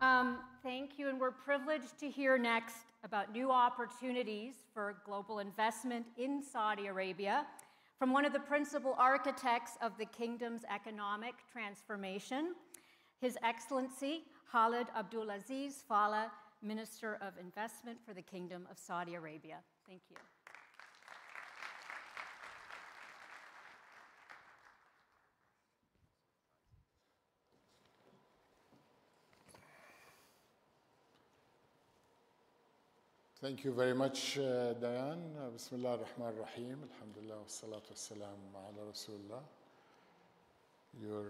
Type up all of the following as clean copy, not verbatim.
Thank you, and we're privileged to hear next about new opportunities for global investment in Saudi Arabia from one of the principal architects of the kingdom's economic transformation, His Excellency Khalid Abdulaziz Falih, Minister of Investment for the Kingdom of Saudi Arabia. Thank you. Thank you very much, Diane. Bismillah ar-Rahman ar-Rahim. Alhamdulillah wa salatu wassalam ala Rasulullah. Your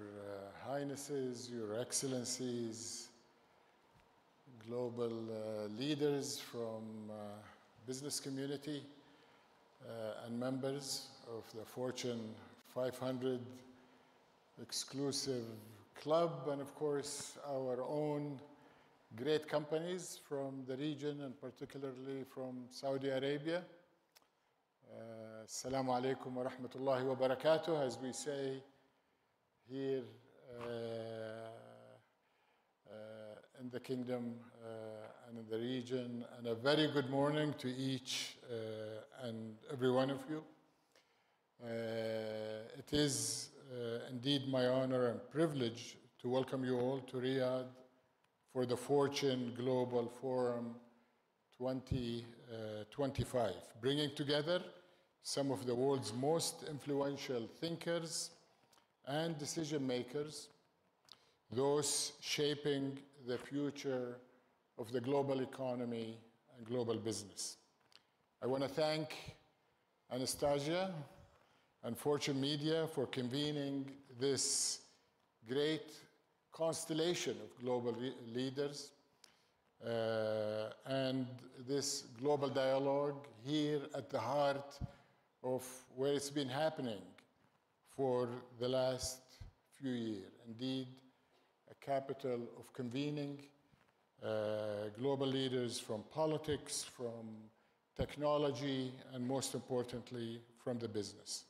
Highnesses, Your Excellencies, global leaders from business community and members of the Fortune 500 exclusive club, and of course our own great companies from the region and particularly from Saudi Arabia. Assalamu alaikum wa rahmatullahi wa barakatuh, as we say here in the kingdom and in the region, and a very good morning to each and every one of you. It is indeed my honor and privilege to welcome you all to Riyadh for the Fortune Global Forum 2025, bringing together some of the world's most influential thinkers and decision makers, those shaping the future of the global economy and global business. I want to thank Anastasia and Fortune Media for convening this great constellation of global leaders and this global dialogue here at the heart of where it's been happening for the last few years. Indeed, a capital of convening global leaders from politics, from technology, and most importantly, from the business.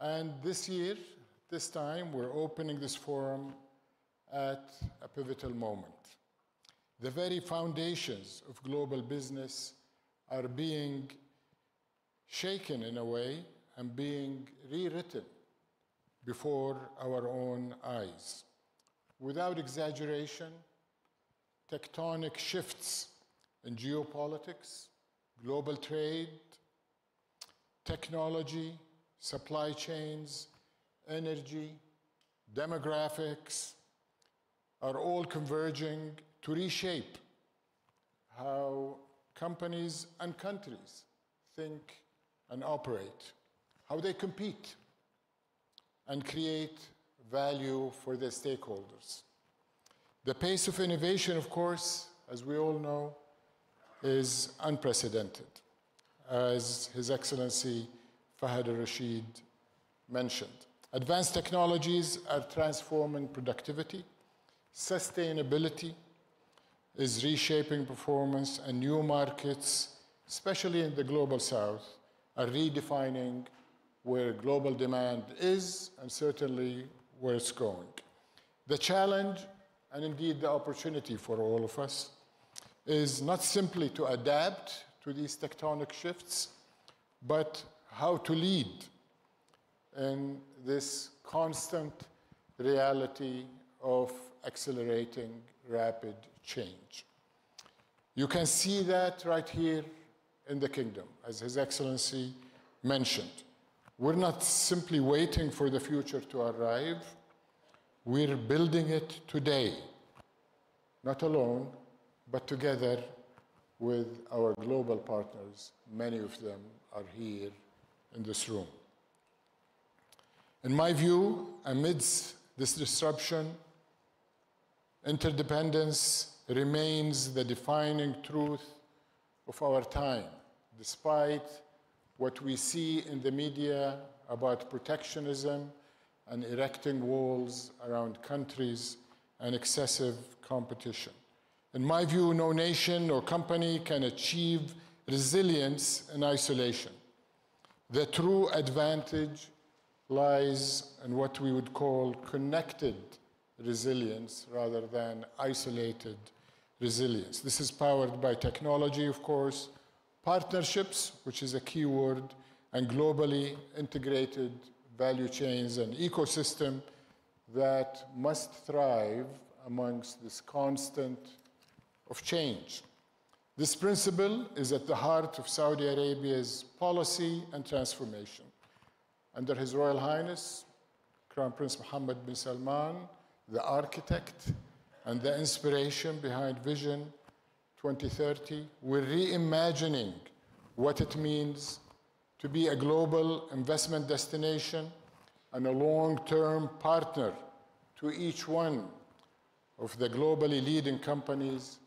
And this year, this time, we're opening this forum at a pivotal moment. The very foundations of global business are being shaken in a way and being rewritten before our own eyes. Without exaggeration, tectonic shifts in geopolitics, global trade, technology, supply chains, energy, demographics, are all converging to reshape how companies and countries think and operate, how they compete and create value for their stakeholders. The pace of innovation, of course, as we all know, is unprecedented, as His Excellency Fahad al-Rashid mentioned. Advanced technologies are transforming productivity. Sustainability is reshaping performance, and new markets, especially in the global south, are redefining where global demand is and certainly where it's going. The challenge, and indeed the opportunity for all of us, is not simply to adapt to these tectonic shifts, but how to lead in this constant reality of accelerating rapid change. You can see that right here in the kingdom, as His Excellency mentioned. We're not simply waiting for the future to arrive, we're building it today, not alone, but together with our global partners. Many of them are here in this room. In my view, amidst this disruption, interdependence remains the defining truth of our time, despite what we see in the media about protectionism and erecting walls around countries and excessive competition. In my view, no nation or company can achieve resilience in isolation. The true advantage lies in what we would call connected resilience rather than isolated resilience. This is powered by technology, of course, partnerships, which is a key word, and globally integrated value chains and ecosystem that must thrive amongst this constant of change. This principle is at the heart of Saudi Arabia's policy and transformation. Under His Royal Highness, Crown Prince Mohammed bin Salman, the architect and the inspiration behind Vision 2030, we're reimagining what it means to be a global investment destination and a long-term partner to each one of the globally leading companies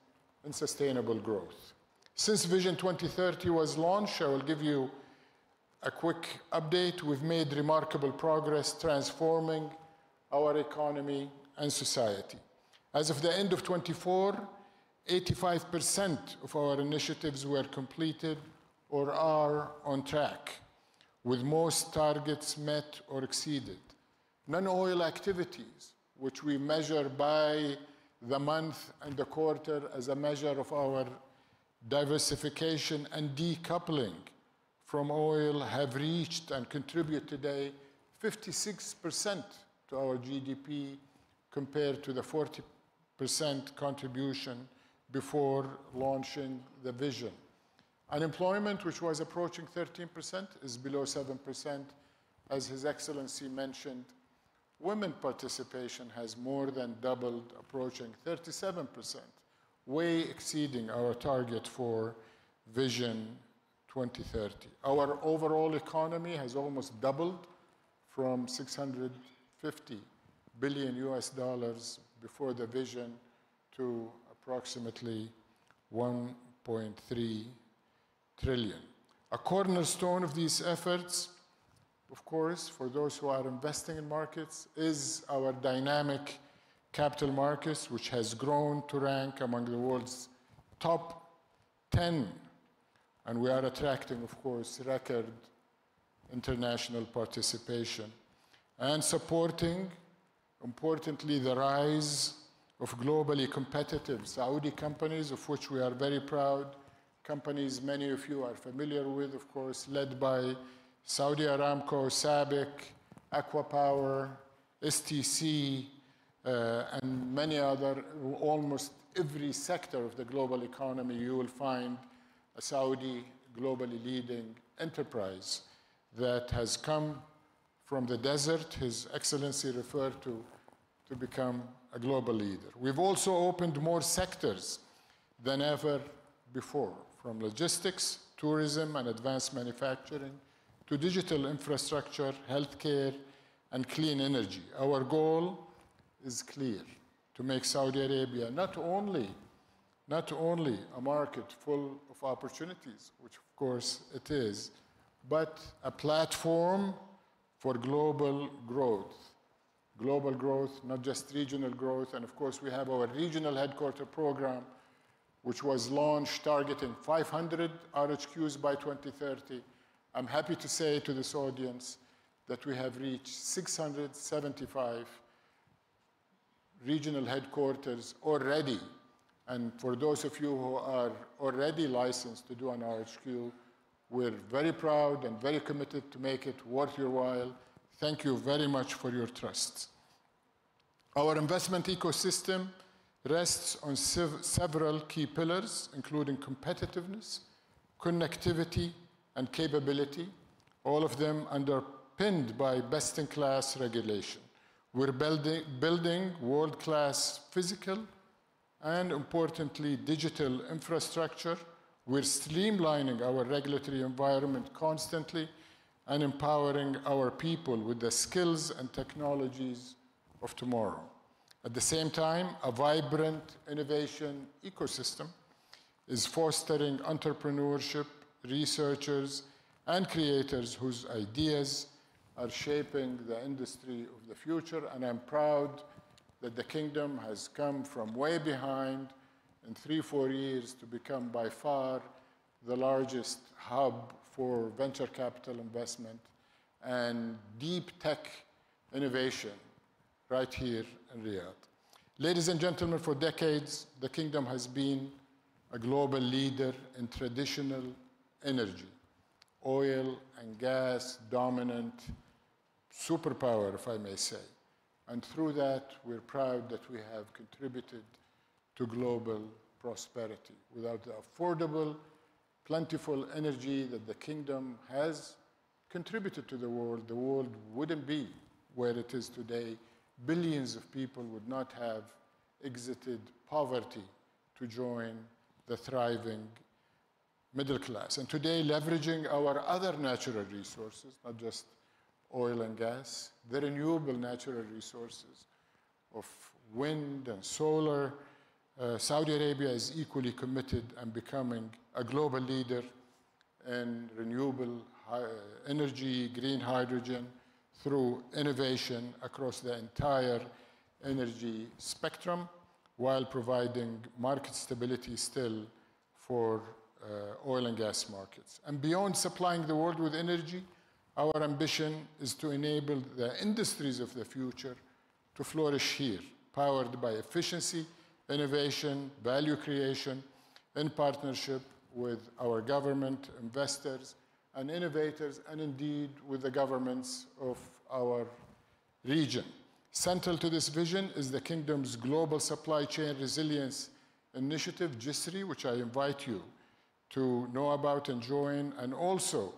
in sustainable growth. Since Vision 2030 was launched, I will give you a quick update. We've made remarkable progress transforming our economy and society. As of the end of 24, 85% of our initiatives were completed or are on track, with most targets met or exceeded. Non-oil activities, which we measure by the month and the quarter as a measure of our diversification and decoupling from oil, have reached and contribute today 56% to our GDP compared to the 40% contribution before launching the vision. Unemployment, which was approaching 13%, is below 7%. As His Excellency mentioned, women participation has more than doubled, approaching 37%, way exceeding our target for Vision 2030. Our overall economy has almost doubled from $650 billion before the vision to approximately 1.3 trillion. A cornerstone of these efforts, of course, for those who are investing in markets, is our dynamic capital markets, which has grown to rank among the world's top 10. And we are attracting, of course, record international participation and supporting, importantly, the rise of globally competitive Saudi companies, of which we are very proud. Companies many of you are familiar with, of course, led by Saudi Aramco, SABIC, Aqua Power, STC, and many other. Almost every sector of the global economy, you will find a Saudi globally leading enterprise that has come from the desert, His Excellency referred to become a global leader. We've also opened more sectors than ever before, from logistics, tourism, and advanced manufacturing, to digital infrastructure, healthcare, and clean energy. Our goal is clear: to make Saudi Arabia not only a market full of opportunities, which of course it is, but a platform for global growth. Global growth, not just regional growth. And of course, we have our regional headquarter program, which was launched targeting 500 RHQs by 2030. I'm happy to say to this audience that we have reached 675 regional headquarters already. And for those of you who are already licensed to do an RHQ, we're very proud and very committed to make it worth your while. Thank you very much for your trust. Our investment ecosystem rests on several key pillars, including competitiveness, connectivity, and capability, all of them underpinned by best-in-class regulation. We're building world-class physical and, importantly, digital infrastructure. We're streamlining our regulatory environment constantly and empowering our people with the skills and technologies of tomorrow. At the same time, a vibrant innovation ecosystem is fostering entrepreneurship, researchers, and creators whose ideas are shaping the industry of the future. And I'm proud that the Kingdom has come from way behind in 3-4 years to become by far the largest hub for venture capital investment and deep tech innovation right here in Riyadh. Ladies and gentlemen, for decades, the kingdom has been a global leader in traditional energy, oil and gas dominant superpower, if I may say. And through that, we're proud that we have contributed to global prosperity. Without the affordable, plentiful energy that the kingdom has contributed to the world wouldn't be where it is today. Billions of people would not have exited poverty to join the thriving middle class. And today, leveraging our other natural resources, not just oil and gas, the renewable natural resources of wind and solar, Saudi Arabia is equally committed and becoming a global leader in renewable energy, green hydrogen, through innovation across the entire energy spectrum, while providing market stability still for oil and gas markets. And beyond supplying the world with energy, our ambition is to enable the industries of the future to flourish here, powered by efficiency, innovation, value creation, in partnership with our government, investors, and innovators, and indeed with the governments of our region. Central to this vision is the Kingdom's Global Supply Chain Resilience Initiative, GISRI, which I invite you to know about and join. And also,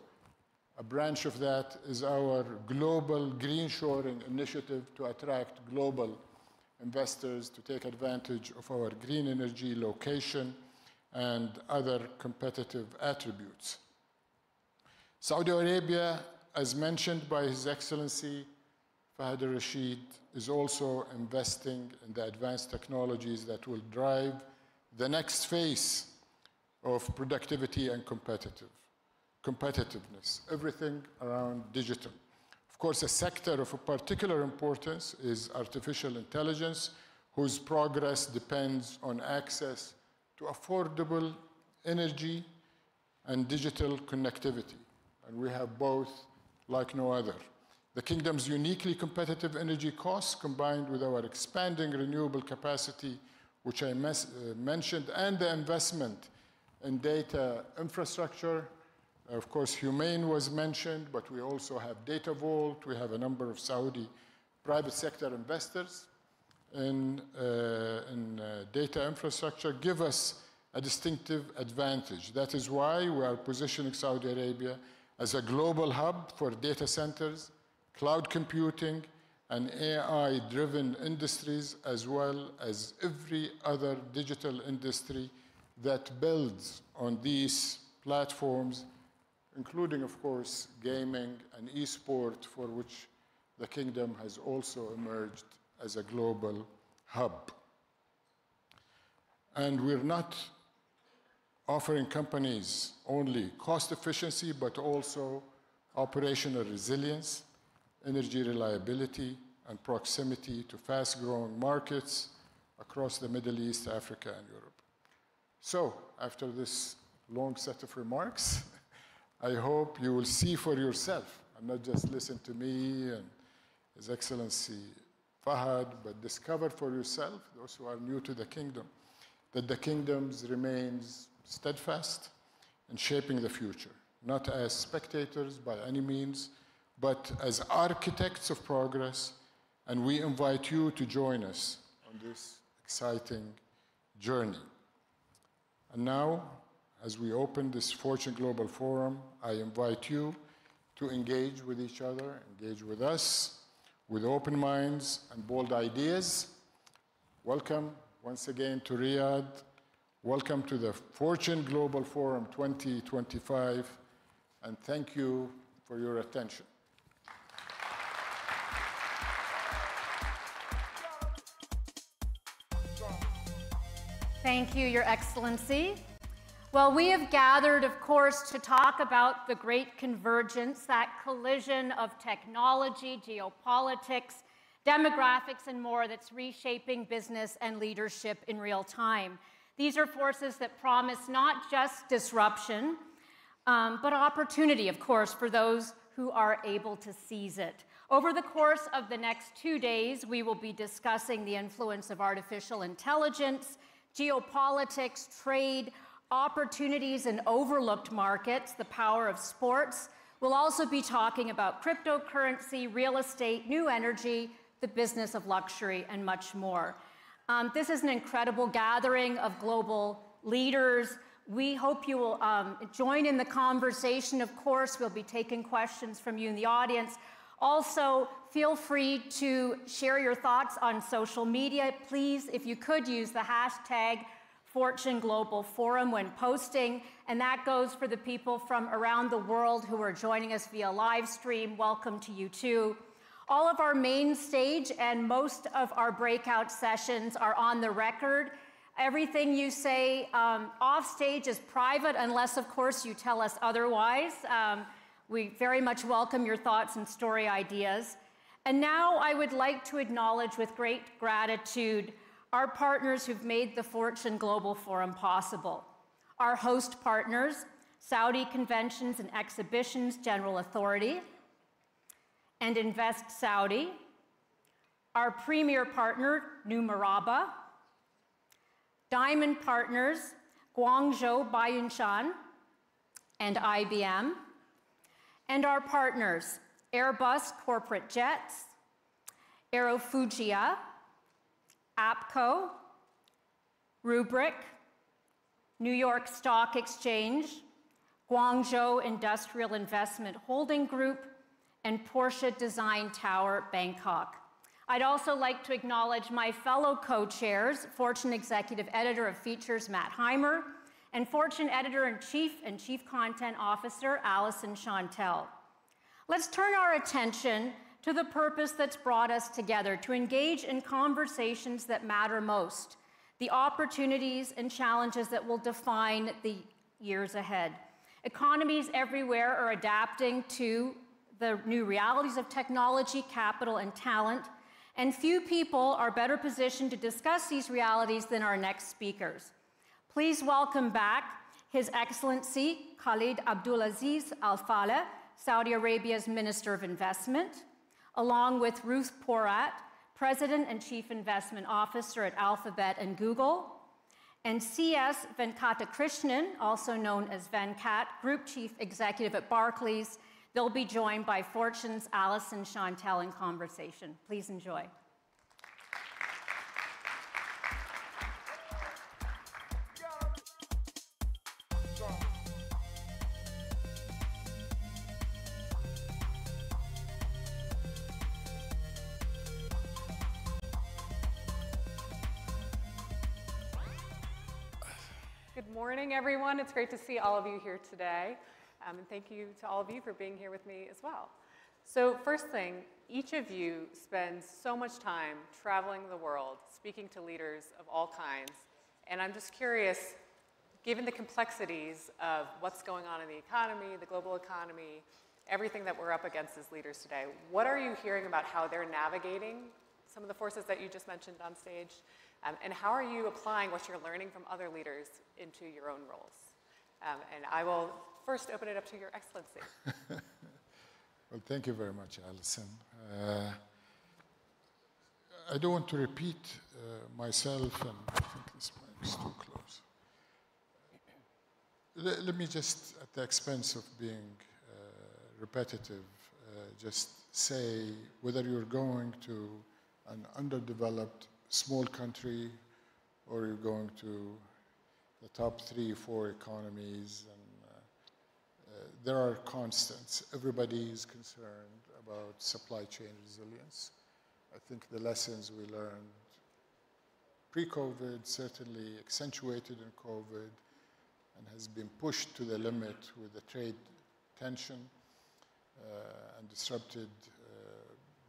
a branch of that is our Global Green Shoring Initiative to attract global investors to take advantage of our green energy location and other competitive attributes. Saudi Arabia, as mentioned by His Excellency Fahd al-Rashid, is also investing in the advanced technologies that will drive the next phase of productivity and competitiveness, everything around digital. Of course, a sector of a particular importance is artificial intelligence, whose progress depends on access to affordable energy and digital connectivity. And we have both like no other. The Kingdom's uniquely competitive energy costs, combined with our expanding renewable capacity, which I mentioned, and the investment in data infrastructure. Of course, Humane was mentioned, but we also have Data Vault. We have a number of Saudi private sector investors in data infrastructure, give us a distinctive advantage. That is why we are positioning Saudi Arabia as a global hub for data centers, cloud computing, and AI-driven industries, as well as every other digital industry that builds on these platforms, including, of course, gaming and e-sport, for which the Kingdom has also emerged as a global hub. And we're not offering companies only cost efficiency, but also operational resilience, energy reliability, and proximity to fast-growing markets across the Middle East, Africa, and Europe. So, after this long set of remarks, I hope you will see for yourself, and not just listen to me and His Excellency Fahad, but discover for yourself, those who are new to the Kingdom, that the Kingdom remains steadfast in shaping the future, not as spectators by any means, but as architects of progress, and we invite you to join us on this exciting journey. And now, as we open this Fortune Global Forum, I invite you to engage with each other, engage with us, with open minds and bold ideas. Welcome once again to Riyadh. Welcome to the Fortune Global Forum 2025, and thank you for your attention. Thank you, Your Excellency. Well, we have gathered, of course, to talk about the great convergence, that collision of technology, geopolitics, demographics, and more that's reshaping business and leadership in real time. These are forces that promise not just disruption, but opportunity, of course, for those who are able to seize it. Over the course of the next 2 days, we will be discussing the influence of artificial intelligence, geopolitics, trade, opportunities in overlooked markets, the power of sports. We'll also be talking about cryptocurrency, real estate, new energy, the business of luxury, and much more. This is an incredible gathering of global leaders. We hope you will join in the conversation. Of course, we'll be taking questions from you in the audience. Also, feel free to share your thoughts on social media. Please, if you could, use the hashtag Fortune Global Forum when posting, and that goes for the people from around the world who are joining us via live stream. Welcome to you too. All of our main stage and most of our breakout sessions are on the record. Everything you say off stage is private unless, of course, you tell us otherwise. We very much welcome your thoughts and story ideas. And now I would like to acknowledge with great gratitude our partners who've made the Fortune Global Forum possible. Our host partners, Saudi Conventions and Exhibitions General Authority and Invest Saudi, our premier partner, New Maraba, Diamond Partners, Guangzhou Baiyunshan and IBM, and our partners, Airbus Corporate Jets, Aerofugia, APCO, Rubrik, New York Stock Exchange, Guangzhou Industrial Investment Holding Group, and Porsche Design Tower, Bangkok. I'd also like to acknowledge my fellow co-chairs, Fortune Executive Editor of Features, Matt Heimer, and Fortune Editor-in-Chief and Chief Content Officer, Alyson Shontell. Let's turn our attention to the purpose that's brought us together, to engage in conversations that matter most, the opportunities and challenges that will define the years ahead. Economies everywhere are adapting to the new realities of technology, capital, and talent, and few people are better positioned to discuss these realities than our next speakers. Please welcome back His Excellency Khalid Abdulaziz Al-Falih, Saudi Arabia's Minister of Investment, along with Ruth Porat, President and Chief Investment Officer at Alphabet and Google, and C.S. Venkatakrishnan, also known as Venkat, Group Chief Executive at Barclays. They'll be joined by Fortune's Alyson Shontell in conversation. Please enjoy. Good morning, everyone. It's great to see all of you here today. And thank you to all of you for being here with me as well. So first thing, each of you spends so much time traveling the world, speaking to leaders of all kinds. And I'm just curious, given the complexities of what's going on in the economy, the global economy, everything that we're up against as leaders today, what are you hearing about how they're navigating some of the forces that you just mentioned on stage? And how are you applying what you're learning from other leaders into your own roles? And I will first open it up to Your Excellency. Well, thank you very much, Alyson. I don't want to repeat myself, and I think this mic is too close. Let me just, at the expense of being repetitive, just say whether you're going to an underdeveloped small country or you're going to the top 3 or 4 economies, and there are constants. Everybody is concerned about supply chain resilience. I think the lessons we learned pre-COVID, certainly accentuated in COVID, and has been pushed to the limit with the trade tension and disrupted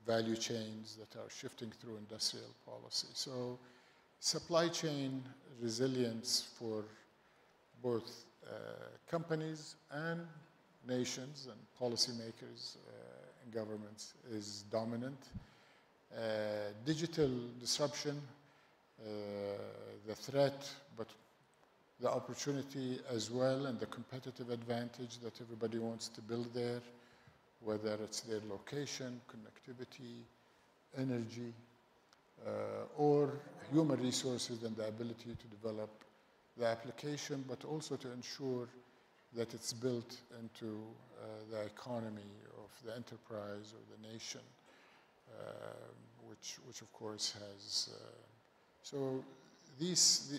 value chains that are shifting through industrial policy. So supply chain resilience for both companies and nations and policymakers and governments is dominant. Digital disruption, the threat, but the opportunity as well, and the competitive advantage that everybody wants to build there whether it's their location, connectivity, energy, or human resources and the ability to develop the application, but also to ensure that it's built into the economy of the enterprise or the nation, which of course has, so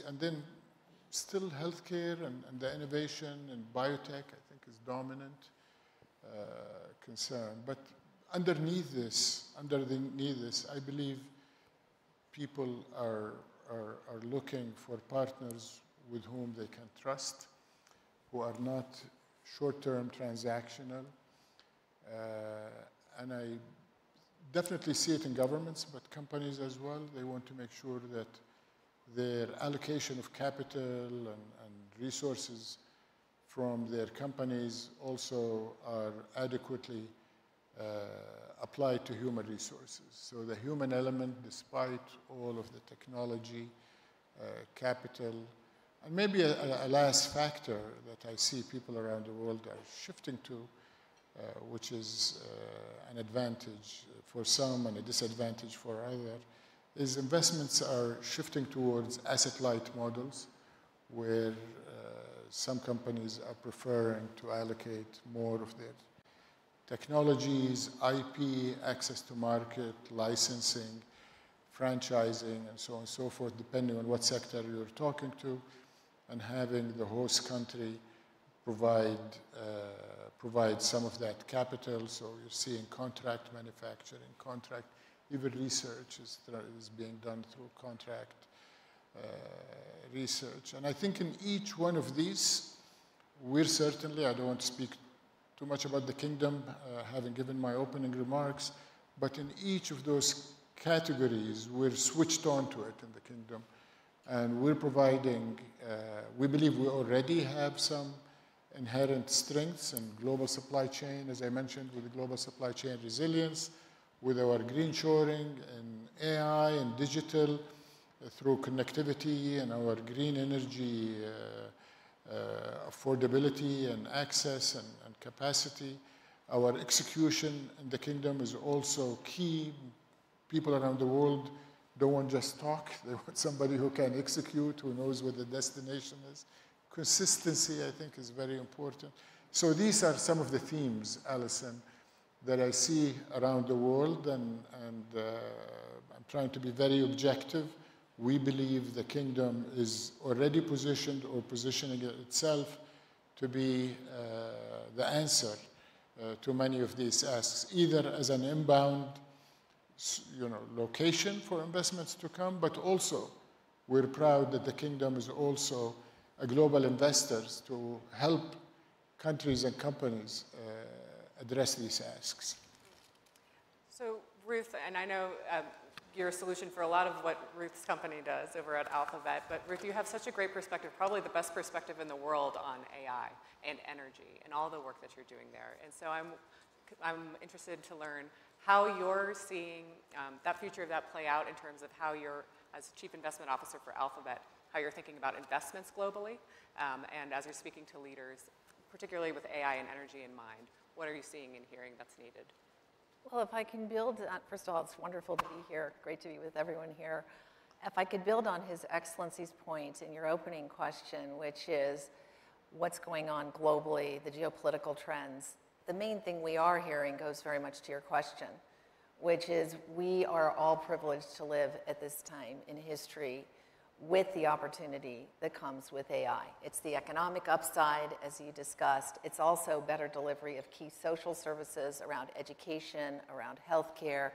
and then still healthcare and the innovation and biotech, I think, is dominant concern. But underneath this, I believe people are looking for partners with whom they can trust, who are not short-term transactional. And I definitely see it in governments, but companies as well. They want to make sure that their allocation of capital and resources from their companies also are adequately applied to human resources. So the human element, despite all of the technology, capital, and maybe a last factor that I see people around the world are shifting to, which is an advantage for some and a disadvantage for others, is investments are shifting towards asset-light models, where some companies are preferring to allocate more of their technologies, IP, access to market, licensing, franchising, and so on and so forth, depending on what sector you're talking to, and having the host country provide some of that capital. So you're seeing contract manufacturing, even research is being done through contract research. And I think in each one of these, we're certainly, I don't want to speak too much about the kingdom, having given my opening remarks, but in each of those categories, we're switched on to it in the kingdom. And we're providing, we believe we already have some inherent strengths in global supply chain, as I mentioned, with the global supply chain resilience, with our green shoring and AI and digital, through connectivity and our green energy affordability and access and capacity. Our execution in the kingdom is also key. People around the world don't want just talk. They want somebody who can execute, who knows where the destination is. Consistency, I think, is very important. So these are some of the themes, Alyson, that I see around the world, and I'm trying to be very objective. We believe the kingdom is already positioned or positioning itself to be the answer to many of these asks, either as an inbound location for investments to come, but also we're proud that the kingdom is also a global investor to help countries and companies address these asks. So Ruth, and I know you're a solution for a lot of what Ruth's company does over at Alphabet, but Ruth, you have such a great perspective, probably the best perspective in the world on AI and energy and all the work that you're doing there. And so I'm interested to learn how you're seeing that future of that play out in terms of how you're, as Chief Investment Officer for Alphabet, how you're thinking about investments globally, and as you're speaking to leaders, particularly with AI and energy in mind, what are you seeing and hearing that's needed? Well, if I can build on, first of all, it's wonderful to be here. Great to be with everyone here. If I could build on His Excellency's point in your opening question, which is what's going on globally, the geopolitical trends, the main thing we are hearing goes very much to your question, which is we are all privileged to live at this time in history with the opportunity that comes with AI. It's the economic upside, as you discussed. It's also better delivery of key social services around education, around healthcare.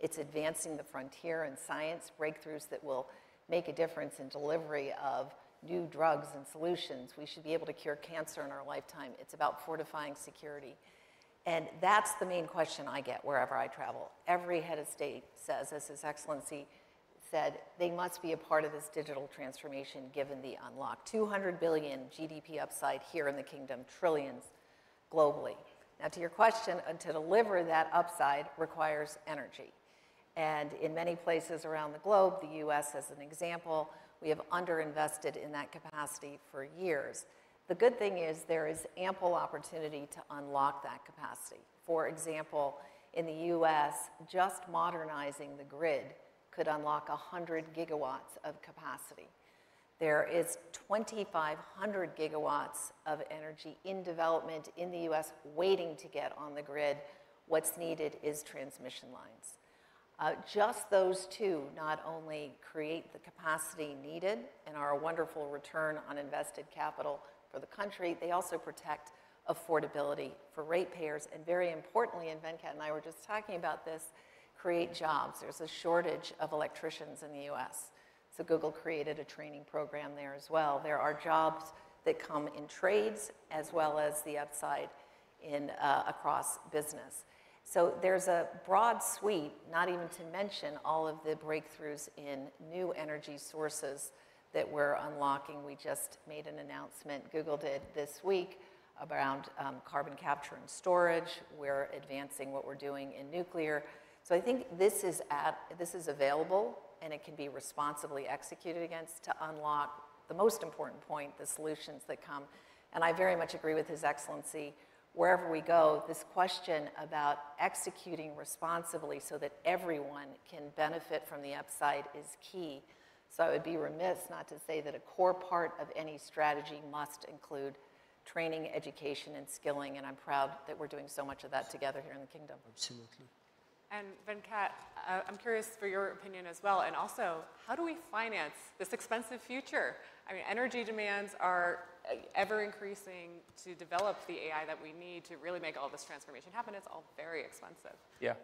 It's advancing the frontier in science, breakthroughs that will make a difference in delivery of new drugs and solutions. We should be able to cure cancer in our lifetime. It's about fortifying security. And that's the main question I get wherever I travel. Every head of state says, as His Excellency said, they must be a part of this digital transformation given the unlock. 200 billion GDP upside here in the kingdom, trillions globally. Now to your question, to deliver that upside requires energy. And in many places around the globe, the US as an example, we have underinvested in that capacity for years. The good thing is there is ample opportunity to unlock that capacity. For example, in the US, just modernizing the grid could unlock 100 gigawatts of capacity. There is 2,500 gigawatts of energy in development in the US waiting to get on the grid. What's needed is transmission lines. Just those two not only create the capacity needed and are a wonderful return on invested capital for the country, they also protect affordability for ratepayers, and very importantly, and Venkat and I were just talking about this, create jobs. There's a shortage of electricians in the US. So Google created a training program there as well. There are jobs that come in trades as well as the upside in across business. So there's a broad suite, not even to mention all of the breakthroughs in new energy sources that we're unlocking. We just made an announcement, Google did this week, around carbon capture and storage. We're advancing what we're doing in nuclear. So I think this is available, and it can be responsibly executed against to unlock the most important point, the solutions that come. And I very much agree with His Excellency. Wherever we go, this question about executing responsibly so that everyone can benefit from the upside is key. So I would be remiss not to say that a core part of any strategy must include training, education, and skilling, and I'm proud that we're doing so much of that together here in the Kingdom. Absolutely. And Venkat, I'm curious for your opinion as well, and also, how do we finance this expensive future? I mean, energy demands are ever increasing to develop the AI that we need to really make all this transformation happen. It's all very expensive. Yeah.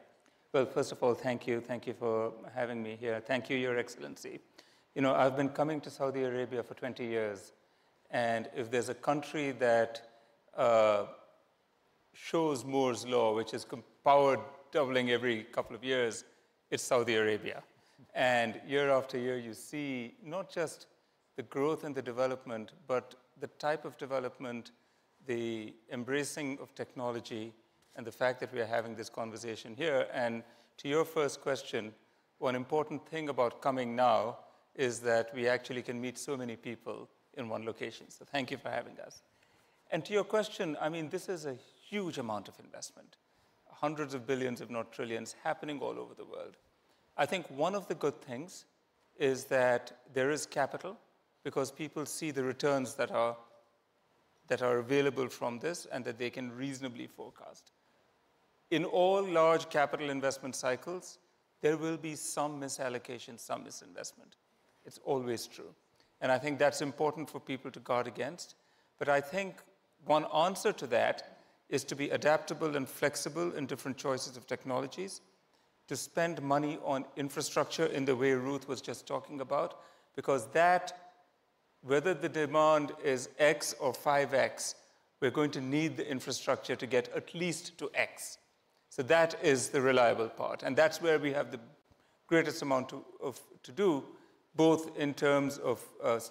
Well, first of all, thank you. Thank you for having me here. Thank you, Your Excellency. You know, I've been coming to Saudi Arabia for 20 years, and if there's a country that shows Moore's law, which is power doubling every couple of years, it's Saudi Arabia. And year after year, you see not just the growth and the development, but the type of development, the embracing of technology, and the fact that we are having this conversation here. And to your first question, one important thing about coming now is that we actually can meet so many people in one location. So thank you for having us. And to your question, I mean, this is a huge amount of investment. Hundreds of billions, if not trillions, happening all over the world. I think one of the good things is that there is capital, because people see the returns that are available from this and that they can reasonably forecast. In all large capital investment cycles, there will be some misallocation, some misinvestment. It's always true. And I think that's important for people to guard against. But I think one answer to that is to be adaptable and flexible in different choices of technologies, to spend money on infrastructure in the way Ruth was just talking about, because that, whether the demand is X or 5X, we're going to need the infrastructure to get at least to X. So that is the reliable part. And that's where we have the greatest amount to do, both in terms of,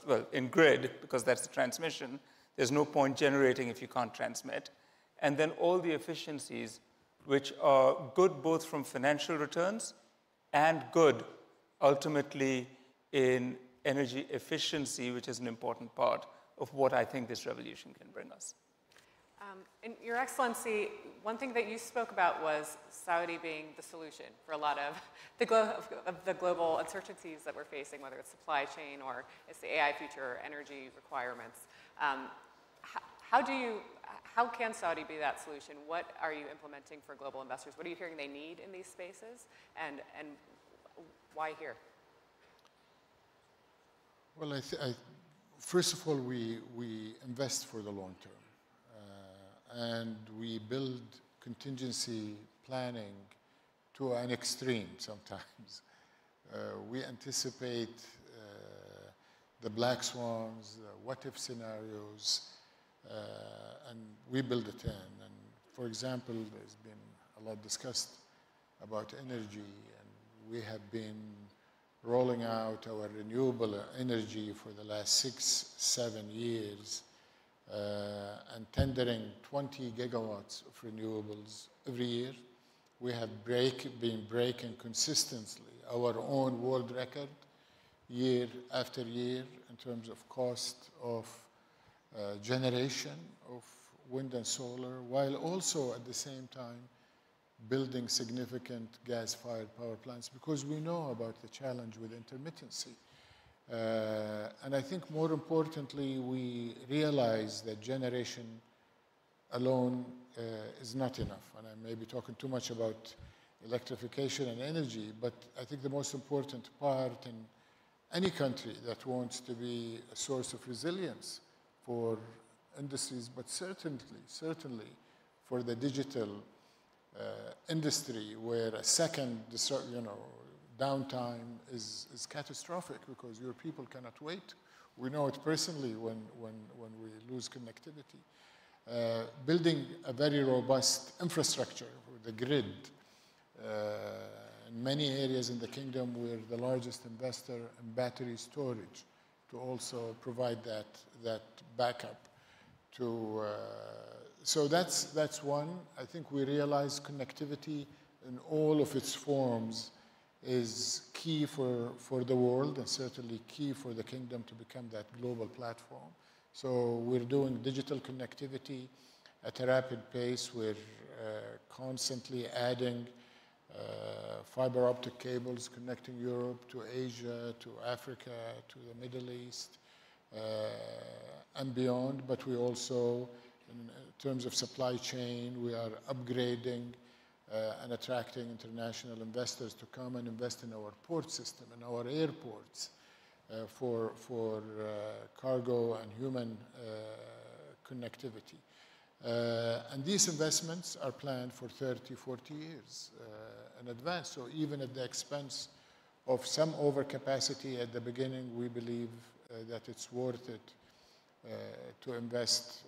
well, in grid, because that's the transmission. There's no point generating if you can't transmit. And then all the efficiencies, which are good both from financial returns and good ultimately in energy efficiency, which is an important part of what I think this revolution can bring us. And Your Excellency, one thing that you spoke about was Saudi being the solution for a lot of the global uncertainties that we're facing, whether it's supply chain or it's the AI future or energy requirements. How can Saudi be that solution? What are you implementing for global investors? What are you hearing they need in these spaces? And why here? Well, first of all, we invest for the long term. And we build contingency planning to an extreme sometimes. We anticipate the black swans, the what-if scenarios, and we build it in. And for example, there's been a lot discussed about energy, and we have been rolling out our renewable energy for the last 6-7 years, and tendering 20 gigawatts of renewables every year. We have been breaking consistently our own world record year after year in terms of cost of generation of wind and solar, while also at the same time building significant gas-fired power plants, because we know about the challenge with intermittency. And I think more importantly, we realize that generation alone is not enough. And I may be talking too much about electrification and energy, but I think the most important part in any country that wants to be a source of resilience for industries, but certainly for the digital industry, where a second downtime is catastrophic because your people cannot wait. We know it personally when we lose connectivity. Building a very robust infrastructure for the grid. In many areas in the kingdom, we're the largest investor in battery storage to also provide that backup. So that's one. I think we realize connectivity in all of its forms is key for the world and certainly key for the kingdom to become that global platform. So we're doing digital connectivity at a rapid pace. We're constantly adding fiber optic cables connecting Europe to Asia, to Africa, to the Middle East, and beyond. But we also, in terms of supply chain, we are upgrading and attracting international investors to come and invest in our port system, in our airports, for cargo and human connectivity. And these investments are planned for 30, 40 years in advance. So even at the expense of some overcapacity at the beginning, we believe that it's worth it to invest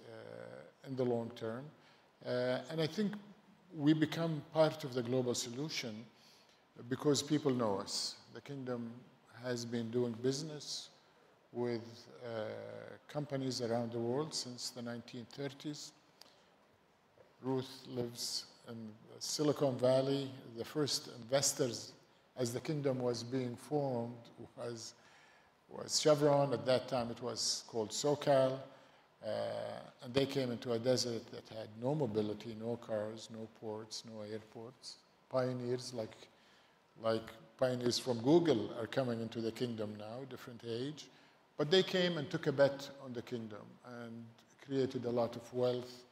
in the long term. And I think we become part of the global solution because people know us. The kingdom has been doing business with companies around the world since the 1930s. Ruth lives in Silicon Valley. The first investors, as the kingdom was being formed, was Chevron. At that time, it was called SoCal. And they came into a desert that had no mobility, no cars, no ports, no airports. Pioneers like pioneers from Google are coming into the kingdom now, different age. But they came and took a bet on the kingdom and created a lot of wealth,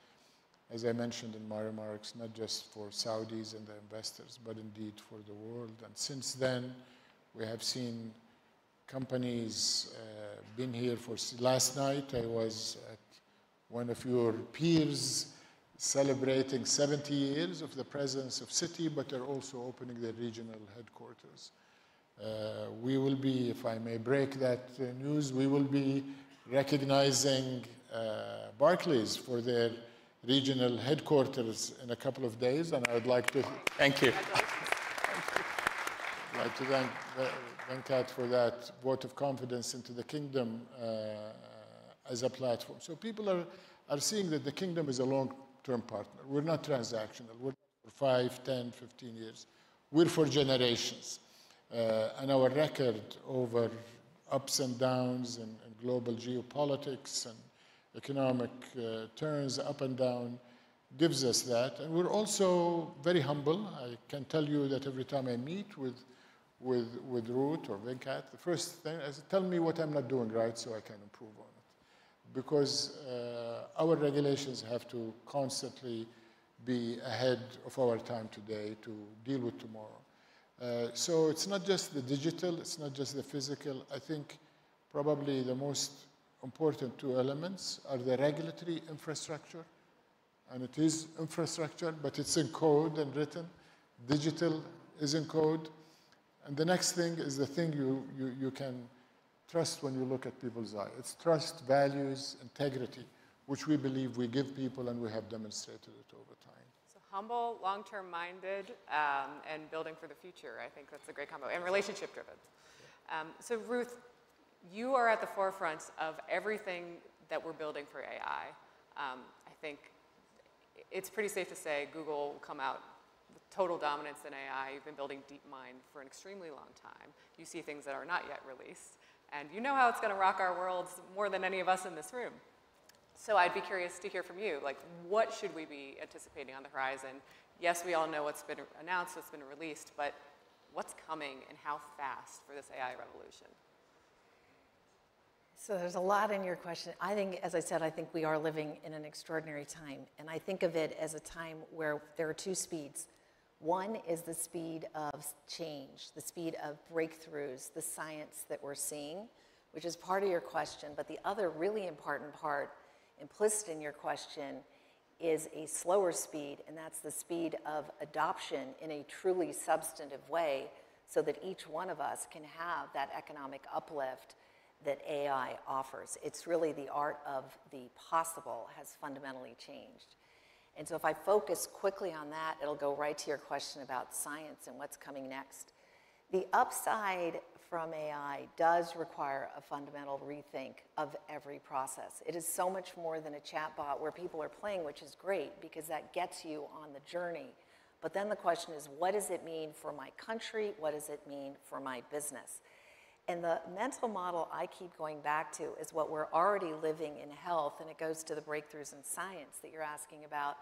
as I mentioned in my remarks, not just for Saudis and the investors, but indeed for the world. And since then, we have seen companies been here for. Last night, I was at one of your peers celebrating 70 years of the presence of Citi, but they're also opening their regional headquarters. We will be, if I may break that news, we will be recognizing Barclays for their regional headquarters in a couple of days, and I would like to thank you. I'd like to thank Venkat for that vote of confidence into the kingdom as a platform. So people are seeing that the kingdom is a long-term partner. We're not transactional. We're for 5, 10, 15 years. We're for generations. And our record over ups and downs and global geopolitics and economic turns up and down gives us that. And we're also very humble. I can tell you that every time I meet with Ruth or Venkat, the first thing is tell me what I'm not doing right so I can improve on it. Because our regulations have to constantly be ahead of our time today to deal with tomorrow. So it's not just the digital, it's not just the physical. I think probably the most important two elements are the regulatory infrastructure, and it is infrastructure, but it's in code and written. Digital is in code. And the next thing is the thing you can trust when you look at people's eyes. It's trust, values, integrity, which we believe we give people, and we have demonstrated it over time. So humble, long-term minded, and building for the future. I think that's a great combo, and relationship driven. So Ruth, you are at the forefront of everything that we're building for AI. I think it's pretty safe to say Google will come out with total dominance in AI. You've been building DeepMind for an extremely long time. You see things that are not yet released. And you know how it's going to rock our worlds more than any of us in this room. So I'd be curious to hear from you, like, what should we be anticipating on the horizon? Yes, we all know what's been announced, what's been released, but what's coming and how fast for this AI revolution? So there's a lot in your question. I think, as I said, I think we are living in an extraordinary time. And I think of it as a time where there are two speeds. One is the speed of change, the speed of breakthroughs, the science that we're seeing, which is part of your question. But the other really important part, implicit in your question, is a slower speed, and that's the speed of adoption in a truly substantive way so that each one of us can have that economic uplift that AI offers. It's really the art of the possible has fundamentally changed. And so if I focus quickly on that, it'll go right to your question about science and what's coming next. The upside from AI does require a fundamental rethink of every process. It is so much more than a chatbot where people are playing, which is great because that gets you on the journey. But then the question is, what does it mean for my country? What does it mean for my business? And the mental model I keep going back to is what we're already living in health, and it goes to the breakthroughs in science that you're asking about,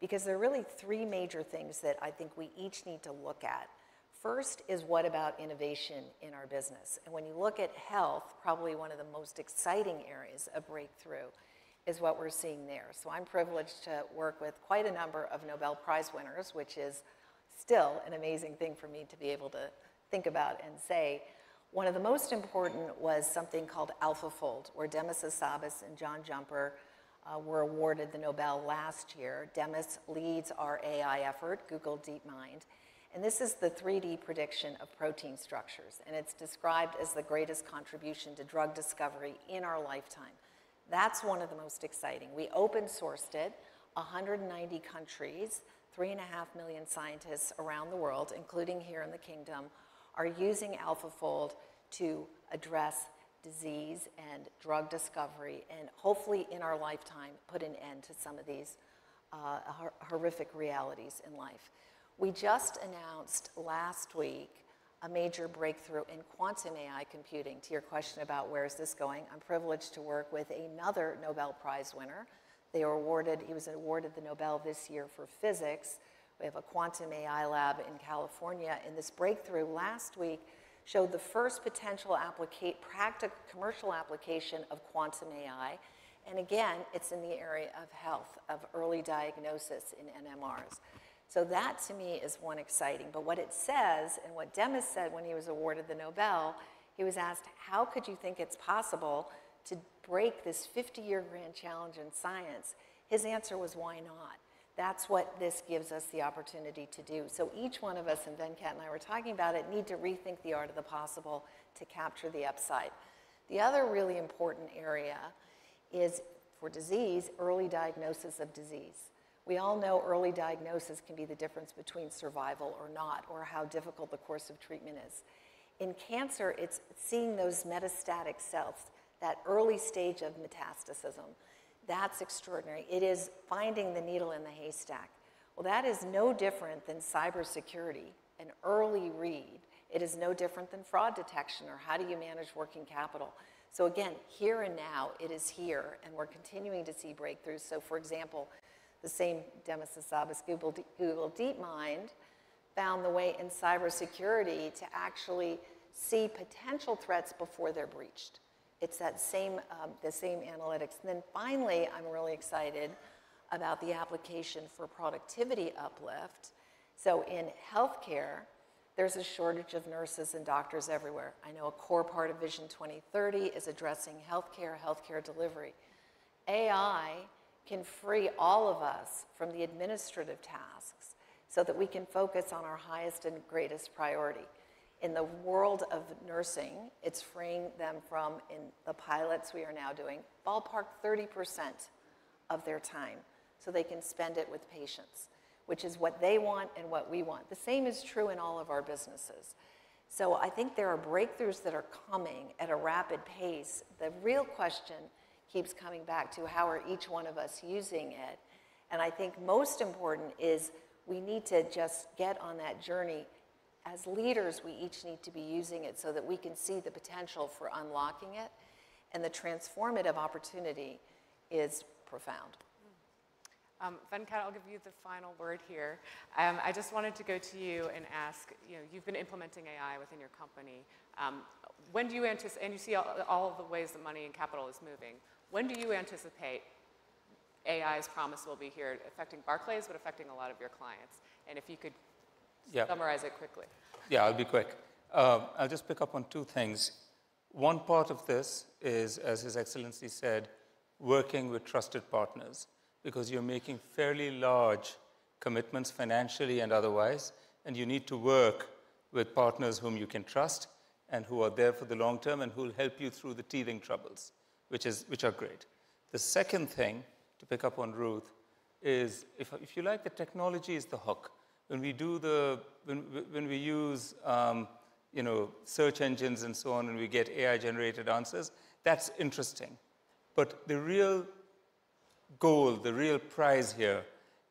because there are really three major things that I think we each need to look at. First is what about innovation in our business? And when you look at health, probably one of the most exciting areas of breakthrough is what we're seeing there. So I'm privileged to work with quite a number of Nobel Prize winners, which is still an amazing thing for me to be able to think about and say. One of the most important was something called AlphaFold, where Demis Hassabis and John Jumper were awarded the Nobel last year. Demis leads our AI effort, Google DeepMind. And this is the 3D prediction of protein structures. And it's described as the greatest contribution to drug discovery in our lifetime. That's one of the most exciting. We open sourced it, 190 countries, 3.5 million scientists around the world, including here in the kingdom, are using AlphaFold to address disease and drug discovery and hopefully in our lifetime put an end to some of these horrific realities in life. We just announced last week a major breakthrough in quantum AI computing. To your question about where is this going, I'm privileged to work with another Nobel Prize winner. He was awarded the Nobel this year for physics. We have a quantum AI lab in California, and this breakthrough last week showed the first potential practical commercial application of quantum AI. And again, it's in the area of health, of early diagnosis in NMRs. So that, to me, is one exciting. But what it says, and what Demis said when he was awarded the Nobel, he was asked, how could you think it's possible to break this 50-year grand challenge in science? His answer was, why not? That's what this gives us the opportunity to do. So each one of us, and Venkat and I were talking about it, need to rethink the art of the possible to capture the upside. The other really important area is, for disease, early diagnosis of disease. We all know early diagnosis can be the difference between survival or not, or how difficult the course of treatment is. In cancer, it's seeing those metastatic cells, that early stage of metastasis. That's extraordinary. It is finding the needle in the haystack. Well, that is no different than cybersecurity, an early read. It is no different than fraud detection or how do you manage working capital. So again, here and now, it is here, and we're continuing to see breakthroughs. So for example, the same Demis Hassabis, Google DeepMind, found the way in cybersecurity to actually see potential threats before they're breached. It's that same, the same analytics. And then finally, I'm really excited about the application for productivity uplift. So in healthcare, there's a shortage of nurses and doctors everywhere. I know a core part of Vision 2030 is addressing healthcare delivery. AI can free all of us from the administrative tasks so that we can focus on our highest and greatest priority. In the world of nursing, it's freeing them from, in the pilots we are now doing, ballpark 30% of their time so they can spend it with patients, which is what they want and what we want. The same is true in all of our businesses. So I think there are breakthroughs that are coming at a rapid pace. The real question keeps coming back to how are each one of us using it. And I think most important is we need to just get on that journey. As leaders, we each need to be using it so that we can see the potential for unlocking it and the transformative opportunity is profound. Venkat, I'll give you the final word here. I just wanted to go to you and ask, you've been implementing AI within your company. When do you anticipate, and you see all of the ways that money and capital is moving, when do you anticipate AI's promise will be here, affecting Barclays, but affecting a lot of your clients? And if you could summarize it quickly. Yeah, I'll be quick. I'll just pick up on two things. One part of this is, as His Excellency said, working with trusted partners, because you're making fairly large commitments financially and otherwise, and you need to work with partners whom you can trust and who are there for the long term and who will help you through the teething troubles, which are great. The second thing, to pick up on Ruth, is if you like, the technology is the hook. When we do when we use search engines and so on, and we get AI-generated answers, that's interesting. But the real goal, the real prize here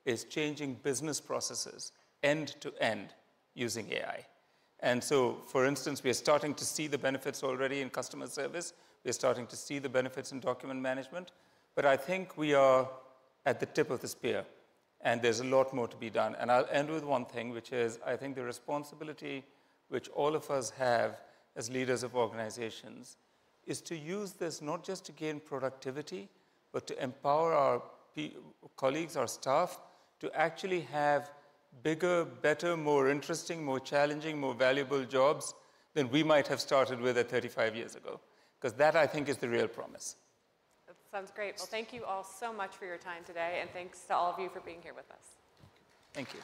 is changing business processes end to end using AI. And so, for instance, we are starting to see the benefits already in customer service. We're starting to see the benefits in document management. But I think we are at the tip of the spear, and there's a lot more to be done. And I'll end with one thing, which is I think the responsibility which all of us have as leaders of organizations is to use this not just to gain productivity, but to empower our colleagues, our staff, to actually have bigger, better, more interesting, more challenging, more valuable jobs than we might have started with at 35 years ago. Because that, I think, is the real promise. That sounds great. Well, thank you all so much for your time today, and thanks to all of you for being here with us. Thank you.